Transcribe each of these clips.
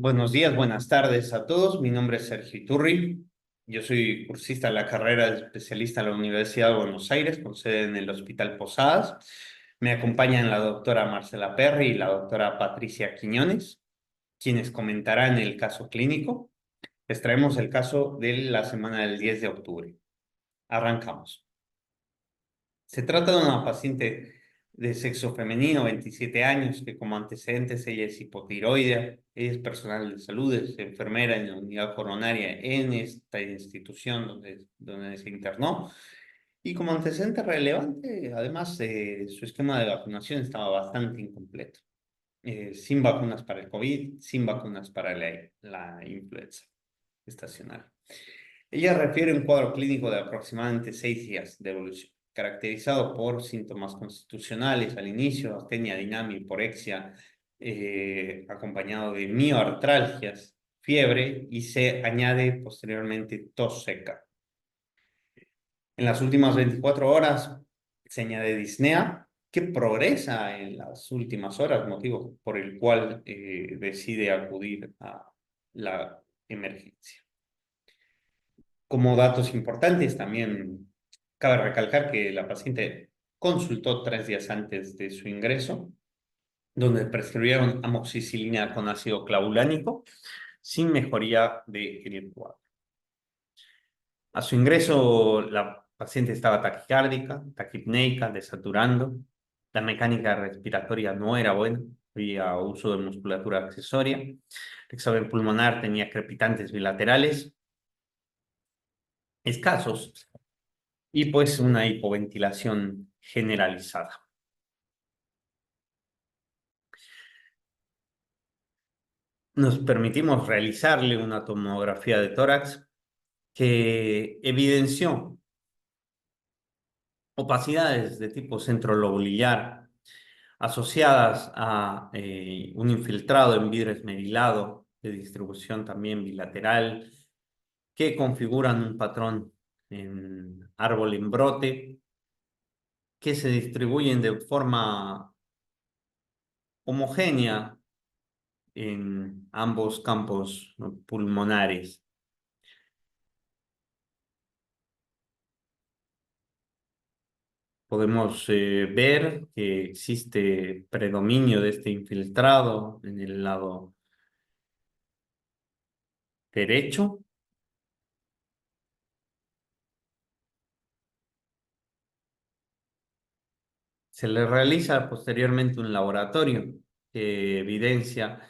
Buenos días, buenas tardes a todos. Mi nombre es Sergio Iturri. Yo soy cursista de la carrera de especialista en la Universidad de Buenos Aires, con sede en el Hospital Posadas. Me acompañan la doctora Marcela Perry y la doctora Patricia Quiñones, quienes comentarán el caso clínico. Les traemos el caso de la semana del 10 de octubre. Arrancamos. Se trata de una paciente de sexo femenino, 27 años, que como antecedentes ella es hipotiroidea, ella es personal de salud, es enfermera en la unidad coronaria en esta institución donde se internó. Y como antecedente relevante, además, su esquema de vacunación estaba bastante incompleto. Sin vacunas para el COVID, sin vacunas para la influenza estacional. Ella refiere un cuadro clínico de aproximadamente 6 días de evolución, caracterizado por síntomas constitucionales al inicio, astenia, dinamia, hiporexia, acompañado de mioartralgias, fiebre y se añade posteriormente tos seca. En las últimas 24 horas se añade disnea, que progresa en las últimas horas, motivo por el cual decide acudir a la emergencia. Como datos importantes, también cabe recalcar que la paciente consultó 3 días antes de su ingreso, donde prescribieron amoxicilina con ácido clavulánico sin mejoría del cuadro. A su ingreso, la paciente estaba taquicárdica, taquipneica, desaturando. La mecánica respiratoria no era buena, había uso de musculatura accesoria. El examen pulmonar tenía crepitantes bilaterales escasos y pues una hipoventilación generalizada. Nos permitimos realizarle una tomografía de tórax que evidenció opacidades de tipo centrolobulillar asociadas a un infiltrado en vidrio esmerilado de distribución también bilateral que configuran un patrón en árbol en brote que se distribuyen de forma homogénea en ambos campos, ¿no?, pulmonares. Podemos ver que existe predominio de este infiltrado en el lado derecho. Se le realiza posteriormente un laboratorio que evidencia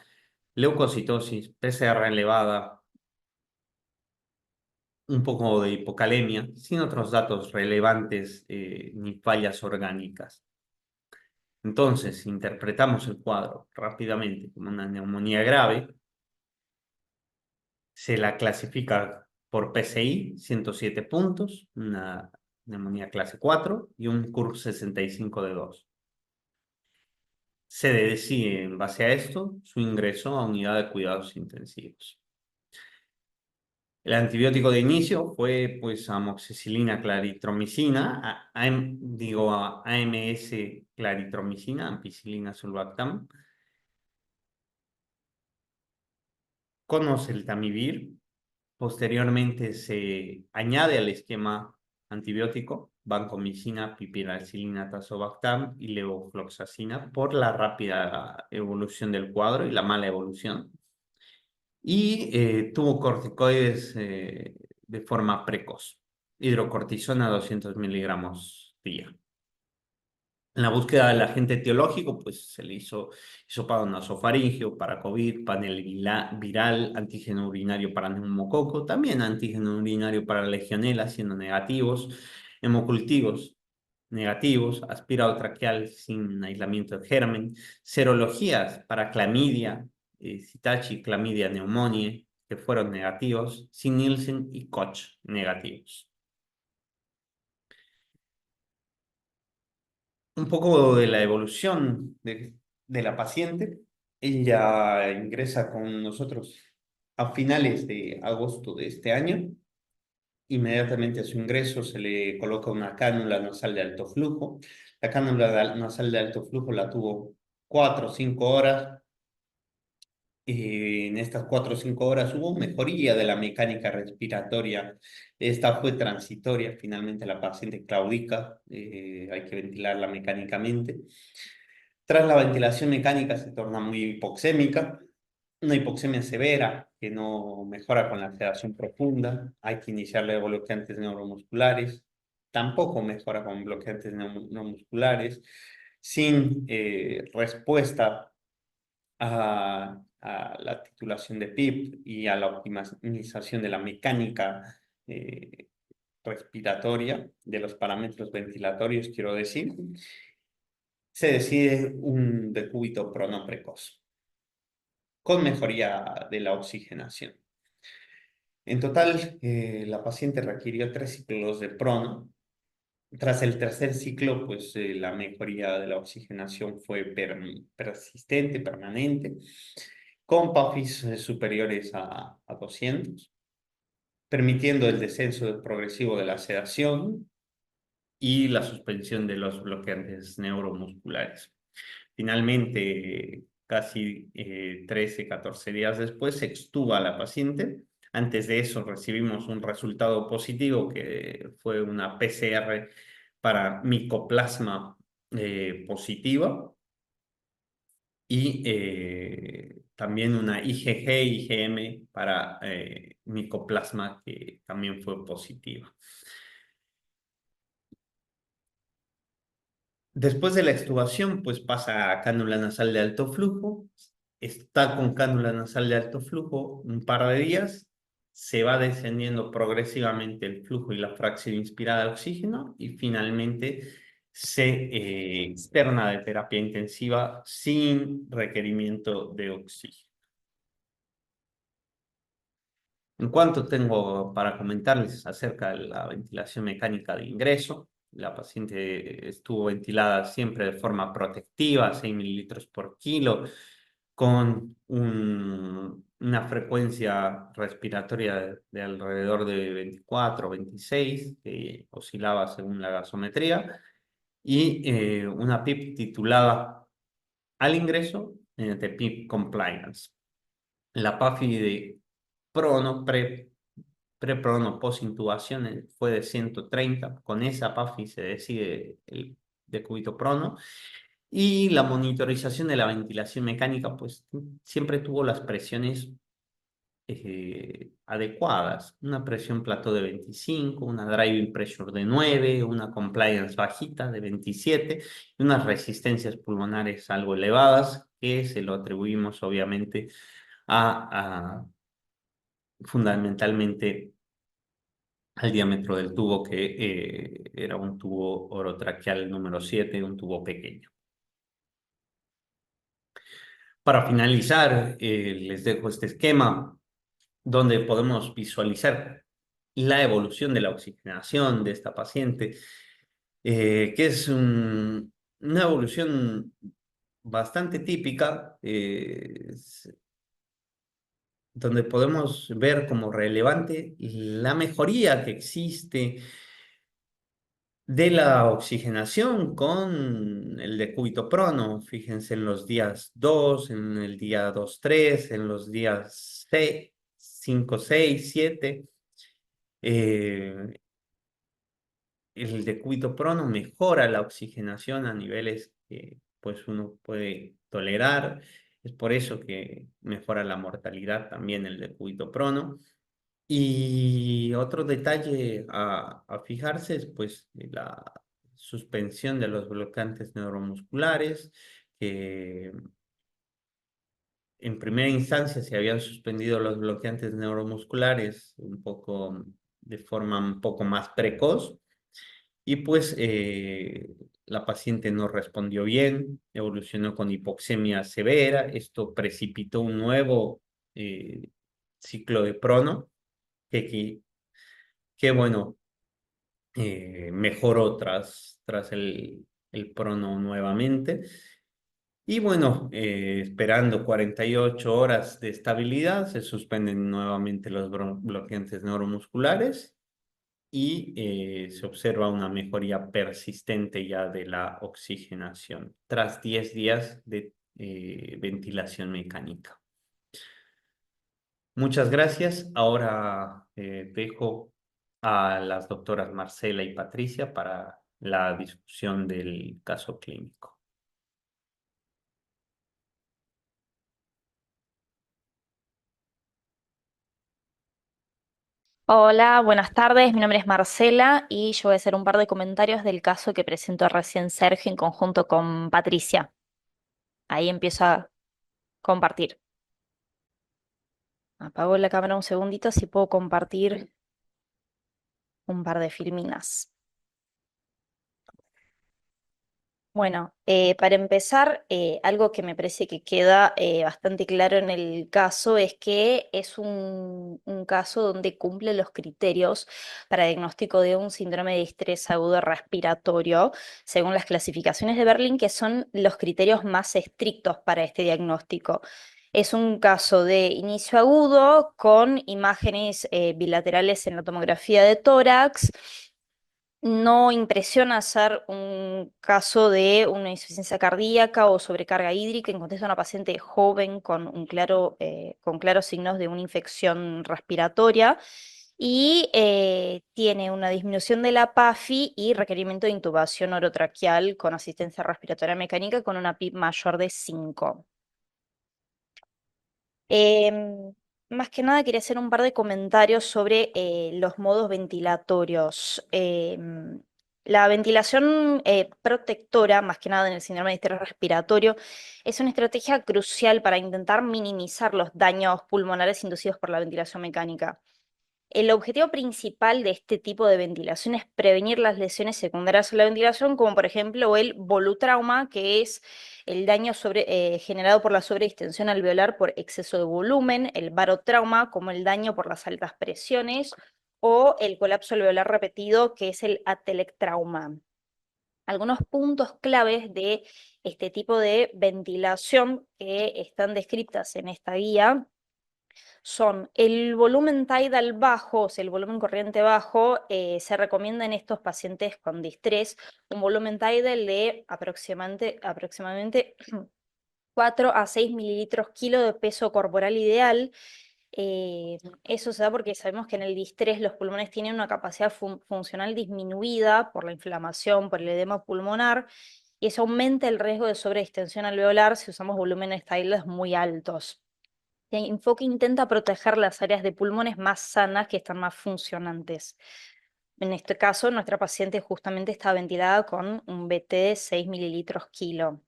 leucocitosis, PCR elevada, un poco de hipocalemia, sin otros datos relevantes ni fallas orgánicas. Entonces, interpretamos el cuadro rápidamente como una neumonía grave. Se la clasifica por PCI, 107 puntos, una neumonía clase 4 y un CUR 65 de 2. Se decide en base a esto su ingreso a unidad de cuidados intensivos. El antibiótico de inicio fue pues amoxicilina claritromicina, AMS claritromicina, ampicilina sulbactam, con oseltamivir. Posteriormente se añade al esquema antibiótico vancomicina, pipiracilina, tazobactam y levofloxacina por la rápida evolución del cuadro y la mala evolución. Y tuvo corticoides de forma precoz. Hidrocortisona 200 miligramos día. En la búsqueda del agente etiológico, pues se le hizo hisopado nasofaríngeo para COVID, panel viral, antígeno urinario para neumococo, también antígeno urinario para legionela, siendo negativos, hemocultivos negativos, aspirado traqueal sin aislamiento de germen, serologías para clamidia, Citachi, clamidia pneumoniae, que fueron negativos, sin Nielsen y Koch negativos. Un poco de la evolución de la paciente. Ella ingresa con nosotros a finales de agosto de este año. Inmediatamente a su ingreso se le coloca una cánula nasal de alto flujo. La cánula nasal de alto flujo la tuvo 4 o 5 horas En estas 4 o 5 horas hubo mejoría de la mecánica respiratoria. Esta fue transitoria, finalmente la paciente claudica, hay que ventilarla mecánicamente. Tras la ventilación mecánica se torna muy hipoxémica, una hipoxemia severa que no mejora con la sedación profunda. Hay que iniciarle bloqueantes neuromusculares, tampoco mejora con bloqueantes neuromusculares. Sin respuesta a la titulación de PIP y a la optimización de la mecánica respiratoria, de los parámetros ventilatorios, quiero decir, se decide un decúbito prono precoz con mejoría de la oxigenación. En total, la paciente requirió 3 ciclos de prono. Tras el tercer ciclo, pues la mejoría de la oxigenación fue persistente, permanente, con PAFIs superiores a 200, permitiendo el descenso progresivo de la sedación y la suspensión de los bloqueantes neuromusculares. Finalmente, casi 13, 14 días después, se extuba a la paciente. Antes de eso recibimos un resultado positivo que fue una PCR para micoplasma positiva y también una IgG, IgM para micoplasma que también fue positiva. Después de la extubación, pues pasa a cánula nasal de alto flujo. Está con cánula nasal de alto flujo un par de días. Se va descendiendo progresivamente el flujo y la fracción inspirada de oxígeno y finalmente se externa de terapia intensiva sin requerimiento de oxígeno. En cuanto tengo para comentarles acerca de la ventilación mecánica de ingreso, la paciente estuvo ventilada siempre de forma protectiva, 6 mililitros por kilo, con una frecuencia respiratoria de alrededor de 24 o 26, que oscilaba según la gasometría, y una PIP titulada al ingreso de PIP Compliance. La PAFI de prono, preprono, post-intubación fue de 130. Con esa PAFI se decide el decúbito prono. Y la monitorización de la ventilación mecánica, pues siempre tuvo las presiones adecuadas. Una presión plató de 25, una driving pressure de 9, una compliance bajita de 27 y unas resistencias pulmonares algo elevadas que se lo atribuimos obviamente a fundamentalmente al diámetro del tubo, que era un tubo orotraqueal número 7, un tubo pequeño. Para finalizar, les dejo este esquema donde podemos visualizar la evolución de la oxigenación de esta paciente, que es una evolución bastante típica, donde podemos ver como relevante la mejoría que existe de la oxigenación con el decúbito prono. Fíjense en los días 2, en el día 2, 3, en los días 6, 5, 6, 7. El decúbito prono mejora la oxigenación a niveles que pues uno puede tolerar. Es por eso que mejora la mortalidad también el decúbito prono. Y otro detalle a fijarse es pues la suspensión de los bloqueantes neuromusculares, que en primera instancia se habían suspendido los bloqueantes neuromusculares un poco de forma un poco más precoz y pues la paciente no respondió bien, evolucionó con hipoxemia severa, esto precipitó un nuevo ciclo de prono que bueno, mejoró tras el prono nuevamente. Y bueno, esperando 48 horas de estabilidad, se suspenden nuevamente los bloqueantes neuromusculares y se observa una mejoría persistente ya de la oxigenación tras 10 días de ventilación mecánica. Muchas gracias. Ahora dejo a las doctoras Marcela y Patricia para la discusión del caso clínico. Hola, buenas tardes. Mi nombre es Marcela y yo voy a hacer un par de comentarios del caso que presentó recién Sergio en conjunto con Patricia. Ahí empiezo a compartir. Apago la cámara un segundito si puedo compartir un par de filminas. Bueno, para empezar, algo que me parece que queda bastante claro en el caso es que es un caso donde cumple los criterios para diagnóstico de un síndrome de estrés agudo respiratorio, según las clasificaciones de Berlín, que son los criterios más estrictos para este diagnóstico. Es un caso de inicio agudo con imágenes bilaterales en la tomografía de tórax. No impresiona hacer un caso de una insuficiencia cardíaca o sobrecarga hídrica en contexto de una paciente joven con con claros signos de una infección respiratoria y tiene una disminución de la PAFI y requerimiento de intubación orotraqueal con asistencia respiratoria mecánica con una PIB mayor de 5. Em, Más que nada quería hacer un par de comentarios sobre los modos ventilatorios. La ventilación protectora, más que nada en el síndrome de estrés respiratorio, es una estrategia crucial para intentar minimizar los daños pulmonares inducidos por la ventilación mecánica. El objetivo principal de este tipo de ventilación es prevenir las lesiones secundarias a la ventilación, como por ejemplo el volutrauma, que es el daño generado por la sobredistensión alveolar por exceso de volumen, el barotrauma, como el daño por las altas presiones, o el colapso alveolar repetido, que es el atelectrauma. Algunos puntos claves de este tipo de ventilación que están descritas en esta guía son el volumen tidal bajo, o sea, el volumen corriente bajo, se recomienda en estos pacientes con distrés un volumen tidal de aproximadamente 4 a 6 mililitros kilo de peso corporal ideal. Eso se da porque sabemos que en el distrés los pulmones tienen una capacidad funcional disminuida por la inflamación, por el edema pulmonar, y eso aumenta el riesgo de sobredistensión alveolar si usamos volúmenes tidales muy altos. El enfoque intenta proteger las áreas de pulmones más sanas que están más funcionantes. En este caso, nuestra paciente justamente está ventilada con un BT de 6 mililitros kilo.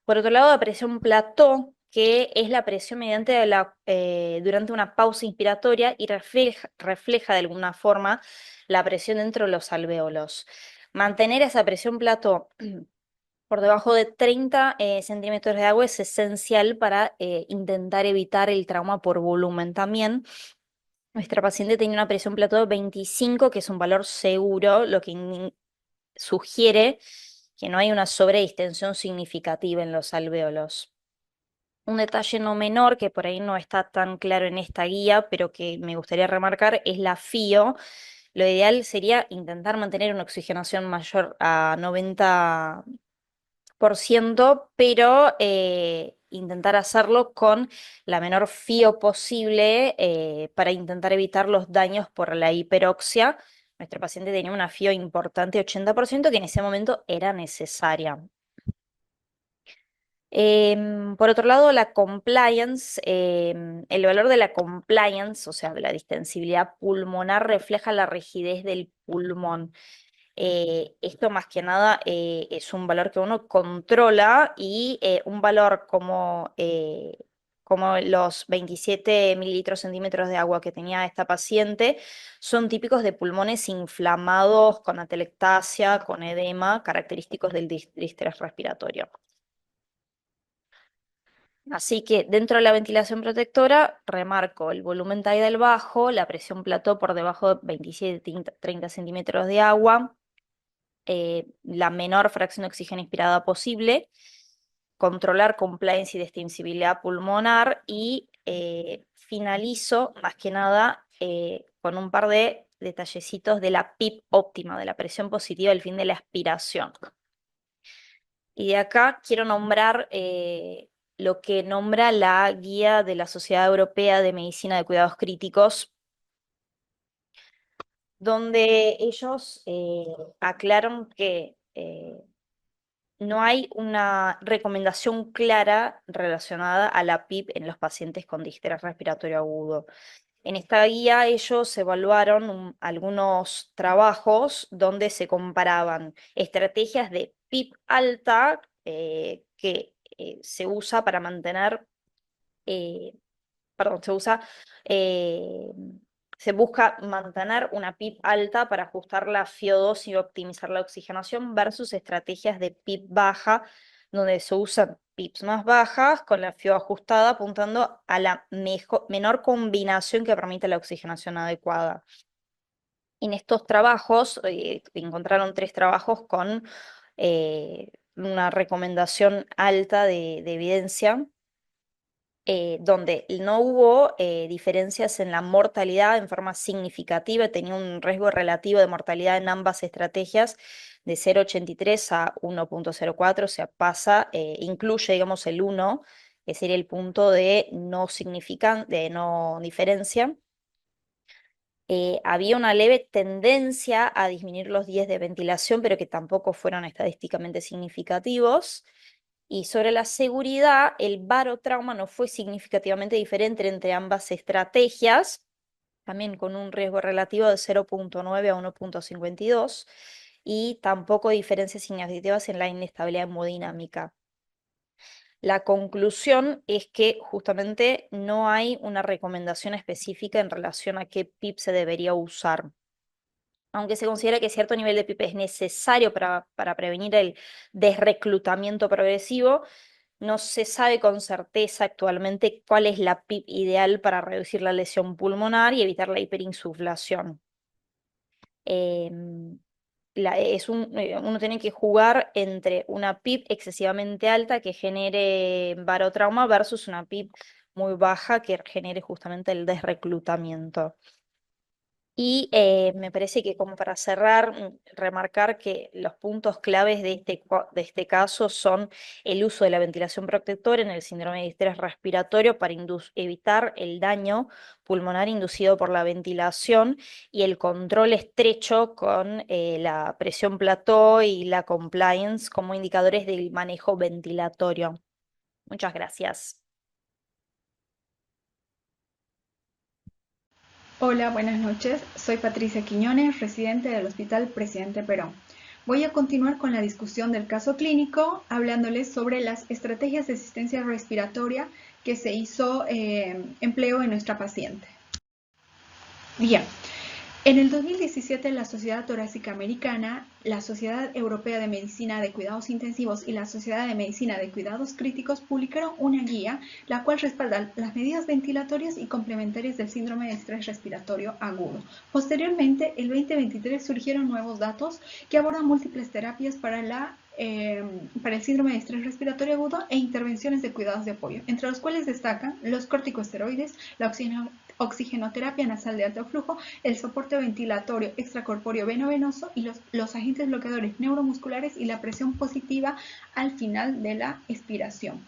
Por otro lado, la presión plató, que es la presión durante una pausa inspiratoria y refleja de alguna forma la presión dentro de los alvéolos. Mantener esa presión plató por debajo de 30 centímetros de agua es esencial para intentar evitar el trauma por volumen. También nuestra paciente tenía una presión plató de 25, que es un valor seguro, lo que sugiere que no hay una sobredistensión significativa en los alvéolos. Un detalle no menor que por ahí no está tan claro en esta guía, pero que me gustaría remarcar, es la FIO. Lo ideal sería intentar mantener una oxigenación mayor a 90%, pero intentar hacerlo con la menor FIO posible para intentar evitar los daños por la hiperoxia. Nuestro paciente tenía una FIO importante, 80%, que en ese momento era necesaria. Por otro lado, la compliance, el valor de la compliance, o sea, de la distensibilidad pulmonar, refleja la rigidez del pulmón. Esto más que nada es un valor que uno controla y un valor como los 27 mililitros centímetros de agua que tenía esta paciente son típicos de pulmones inflamados con atelectasia, con edema, característicos del distrés respiratorio. Así que dentro de la ventilación protectora, remarco el volumen tidal bajo, la presión plató por debajo de 27-30 centímetros de agua, la menor fracción de oxígeno inspirada posible, controlar compliance y distensibilidad pulmonar y finalizo más que nada con un par de detallecitos de la PIP óptima, de la presión positiva al fin de la aspiración. Y de acá quiero nombrar lo que nombra la Guía de la Sociedad Europea de Medicina de Cuidados Críticos, donde ellos aclaran que no hay una recomendación clara relacionada a la PIP en los pacientes con distrés respiratorio agudo. En esta guía ellos evaluaron algunos trabajos donde se comparaban estrategias de PIP alta que se usa para mantener, eh, perdón, eh, se busca mantener una PIP alta para ajustar la FiO2 y optimizar la oxigenación versus estrategias de PIP baja, donde se usan PIPs más bajas con la FiO ajustada, apuntando a la menor combinación que permite la oxigenación adecuada. En estos trabajos encontraron 3 trabajos con una recomendación alta de evidencia, donde no hubo diferencias en la mortalidad en forma significativa, tenía un riesgo relativo de mortalidad en ambas estrategias de 0,83 a 1,04, o sea, incluye, digamos, el 1, que sería el punto de de no diferencia. Había una leve tendencia a disminuir los días de ventilación, pero que tampoco fueron estadísticamente significativos. Y sobre la seguridad, el barotrauma no fue significativamente diferente entre ambas estrategias, también con un riesgo relativo de 0,9 a 1,52, y tampoco diferencias significativas en la inestabilidad hemodinámica. La conclusión es que justamente no hay una recomendación específica en relación a qué PIP se debería usar. Aunque se considera que cierto nivel de PIP es necesario para prevenir el desreclutamiento progresivo, no se sabe con certeza actualmente cuál es la PIP ideal para reducir la lesión pulmonar y evitar la hiperinsuflación. Em, Uno tiene que jugar entre una PIP excesivamente alta que genere barotrauma versus una PIP muy baja que genere justamente el desreclutamiento. Y me parece que como para cerrar, remarcar que los puntos claves de este caso son el uso de la ventilación protectora en el síndrome de distrés respiratorio para evitar el daño pulmonar inducido por la ventilación y el control estrecho con la presión plató y la compliance como indicadores del manejo ventilatorio. Muchas gracias. Hola, buenas noches. Soy Patricia Quiñones, residente del Hospital Presidente Perón. Voy a continuar con la discusión del caso clínico, hablándoles sobre las estrategias de asistencia respiratoria que se hizo empleo en nuestra paciente. Bien, en el 2017 la Sociedad Torácica Americana, la Sociedad Europea de Medicina de Cuidados Intensivos y la Sociedad de Medicina de Cuidados Críticos publicaron una guía la cual respalda las medidas ventilatorias y complementarias del síndrome de estrés respiratorio agudo. Posteriormente, el 2023 surgieron nuevos datos que abordan múltiples terapias para el síndrome de estrés respiratorio agudo e intervenciones de cuidados de apoyo, entre los cuales destacan los corticosteroides, la oxigenoterapia nasal de alto flujo, el soporte ventilatorio extracorpóreo veno-venoso y los agentes bloqueadores neuromusculares y la presión positiva al final de la expiración.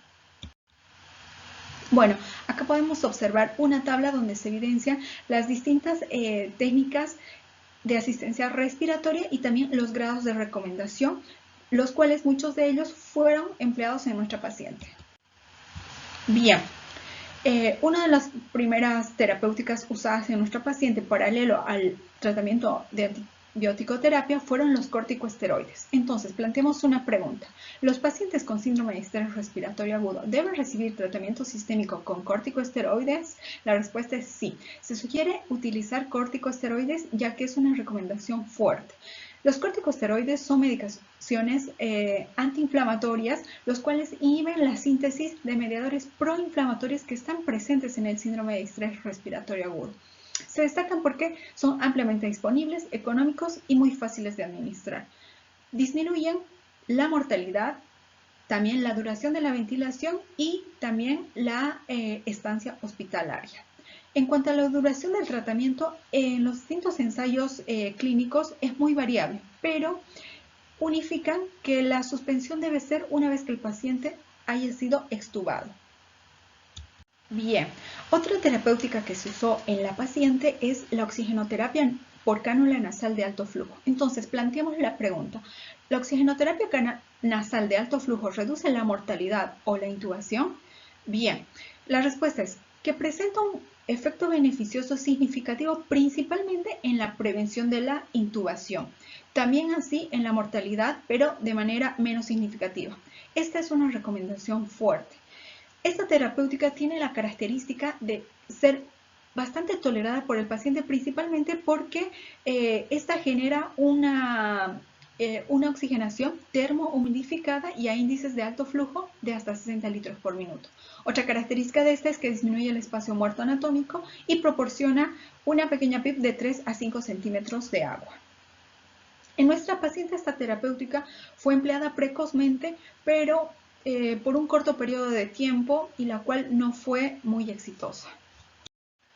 Bueno, acá podemos observar una tabla donde se evidencian las distintas técnicas de asistencia respiratoria y también los grados de recomendación, los cuales muchos de ellos fueron empleados en nuestra paciente. Bien. Una de las primeras terapéuticas usadas en nuestra paciente paralelo al tratamiento de antibiótico-terapia fueron los corticosteroides. Entonces, planteemos una pregunta. ¿Los pacientes con síndrome de estrés respiratorio agudo deben recibir tratamiento sistémico con corticosteroides? La respuesta es sí. Se sugiere utilizar corticosteroides ya que es una recomendación fuerte. Los corticosteroides son medicaciones antiinflamatorias, los cuales inhiben la síntesis de mediadores proinflamatorios que están presentes en el síndrome de estrés respiratorio agudo. Se destacan porque son ampliamente disponibles, económicos y muy fáciles de administrar. Disminuyen la mortalidad, también la duración de la ventilación y también la estancia hospitalaria. En cuanto a la duración del tratamiento, en los distintos ensayos clínicos es muy variable, pero unifican que la suspensión debe ser una vez que el paciente haya sido extubado. Bien, otra terapéutica que se usó en la paciente es la oxigenoterapia por cánula nasal de alto flujo. Entonces, planteamos la pregunta, ¿la oxigenoterapia nasal de alto flujo reduce la mortalidad o la intubación? Bien, la respuesta es que presenta un efecto beneficioso significativo principalmente en la prevención de la intubación, también así en la mortalidad, pero de manera menos significativa. Esta es una recomendación fuerte. Esta terapéutica tiene la característica de ser bastante tolerada por el paciente, principalmente porque esta genera una oxigenación termohumidificada y a índices de alto flujo de hasta 60 litros por minuto. Otra característica de esta es que disminuye el espacio muerto anatómico y proporciona una pequeña PIP de 3 a 5 centímetros de agua. En nuestra paciente esta terapéutica fue empleada precozmente, pero por un corto periodo de tiempo y la cual no fue muy exitosa.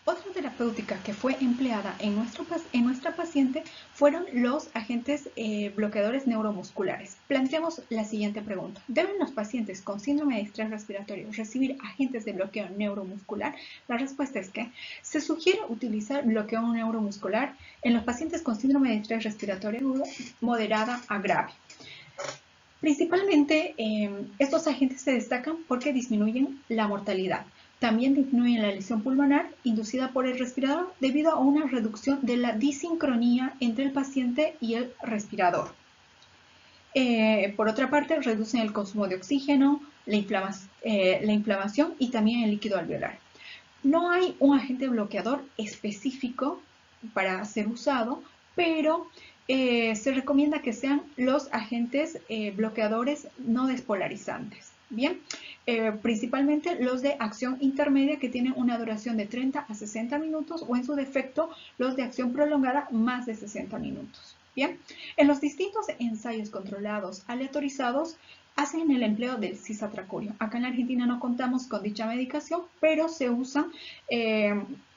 Otra terapéutica que fue empleada en nuestra paciente fueron los agentes bloqueadores neuromusculares. Planteamos la siguiente pregunta. ¿Deben los pacientes con síndrome de estrés respiratorio recibir agentes de bloqueo neuromuscular? La respuesta es que se sugiere utilizar bloqueo neuromuscular en los pacientes con síndrome de estrés respiratorio agudo moderada a grave. Principalmente, estos agentes se destacan porque disminuyen la mortalidad. También disminuyen la lesión pulmonar inducida por el respirador debido a una reducción de la disincronía entre el paciente y el respirador. Por otra parte, reducen el consumo de oxígeno, la inflamación y también el líquido alveolar. No hay un agente bloqueador específico para ser usado, pero se recomienda que sean los agentes bloqueadores no despolarizantes. Bien, principalmente los de acción intermedia que tienen una duración de 30 a 60 minutos o en su defecto los de acción prolongada más de 60 minutos. Bien, en los distintos ensayos controlados aleatorizados hacen el empleo del cisatracurio. Acá en la Argentina no contamos con dicha medicación, pero se usan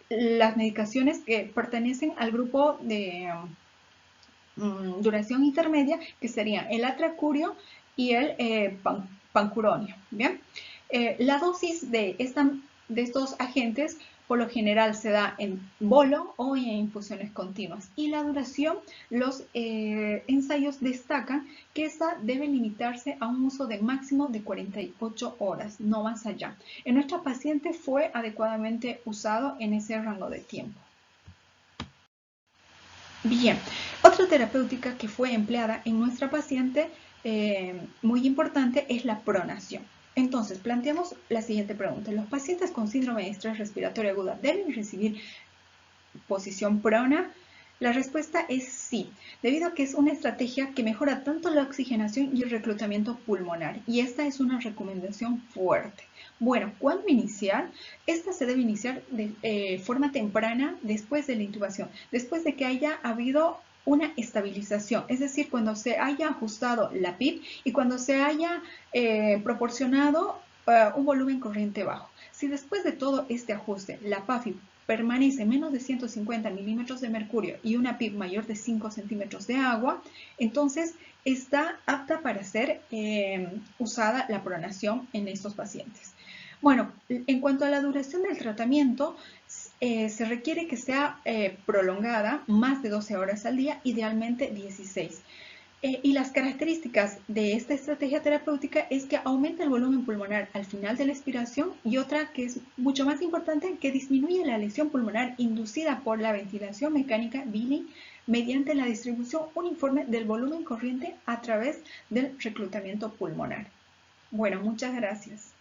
las medicaciones que pertenecen al grupo de duración intermedia, que serían el atracurio y el pancuronio. Bien, la dosis de estos agentes por lo general se da en bolo o en infusiones continuas. Y la duración, los ensayos destacan que esta debe limitarse a un uso de máximo de 48 horas, no más allá. En nuestra paciente fue adecuadamente usado en ese rango de tiempo. Bien, otra terapéutica que fue empleada en nuestra paciente, muy importante, es la pronación. Entonces, planteamos la siguiente pregunta. ¿Los pacientes con síndrome de estrés respiratorio aguda deben recibir posición prona? La respuesta es sí, debido a que es una estrategia que mejora tanto la oxigenación y el reclutamiento pulmonar. Y esta es una recomendación fuerte. Bueno, ¿cuándo iniciar? Esta se debe iniciar de forma temprana después de la intubación, después de que haya habido una estabilización, es decir, cuando se haya ajustado la PIP y cuando se haya proporcionado un volumen corriente bajo. Si después de todo este ajuste la PAFI permanece menos de 150 milímetros de mercurio y una PIP mayor de 5 centímetros de agua, entonces está apta para ser usada la pronación en estos pacientes. Bueno, en cuanto a la duración del tratamiento, se requiere que sea prolongada, más de 12 horas al día, idealmente 16. Y las características de esta estrategia terapéutica es que aumenta el volumen pulmonar al final de la expiración y otra que es mucho más importante, que disminuye la lesión pulmonar inducida por la ventilación mecánica Billing mediante la distribución uniforme del volumen corriente a través del reclutamiento pulmonar. Bueno, muchas gracias.